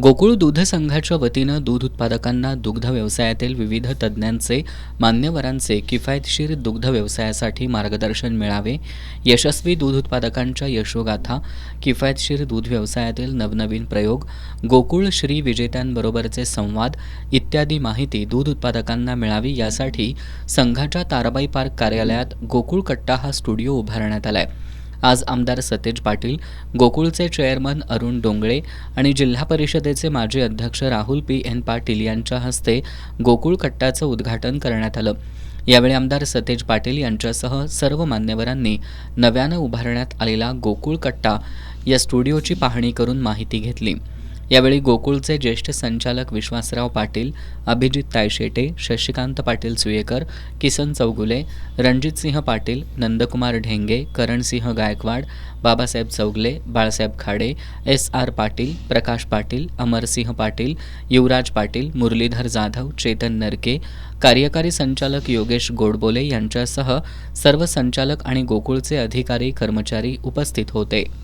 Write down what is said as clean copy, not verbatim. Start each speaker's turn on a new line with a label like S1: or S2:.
S1: गोकुळ दूध संघाच्या वतीनं दूध उत्पादकांना दुग्ध व्यवसायातील विविध तज्ज्ञांचे मान्यवरांचे किफायतशीर दुग्ध व्यवसायासाठी मार्गदर्शन मिळावे, यशस्वी दूध उत्पादकांच्या यशोगाथा, किफायतशीर दूध व्यवसायातील नवनवीन प्रयोग, गोकुळ श्री विजेत्यांबरोबरचे संवाद इत्यादी माहिती दूध उत्पादकांना मिळावी यासाठी संघाच्या ताराबाई पार्क कार्यालयात गोकुळ कट्टा हा स्टुडिओ उभारण्यात आलाय। आज आमदार सतेज पाटील, गोकुळचे चेअरमन अरुण डोंगळे आणि जिल्हा परिषदेचे माजी अध्यक्ष राहुल पी.एन. पाटील यांच्या हस्ते गोकुळ कट्टाचं उद्घाटन करण्यात आलं। यावेळी आमदार सतेज पाटील यांच्यासह सर्व मान्यवरांनी नव्यानं उभारण्यात आलेला गोकुळ कट्टा या स्टुडिओची पाहणी करून माहिती घेतली। यावेळी गोकुळचे ज्येष्ठ संचालक विश्वासराव पाटील, अभिजित तायशेटे, शशिकांत पाटील सुयेकर, किसन चौगुले, रणजितसिंह पाटील, नंदकुमार ढेंगे, करणसिंह गायकवाड, बाबासाहेब चौगले, बाळासाहेब खाडे, एस.आर. पाटील, प्रकाश पाटील, अमरसिंह पाटील, युवराज पाटील, मुरलीधर जाधव, चेतन नरके, कार्यकारी संचालक योगेश गोडबोले यांच्यासह सर्व संचालक आणि गोकुळचे अधिकारी कर्मचारी उपस्थित होते।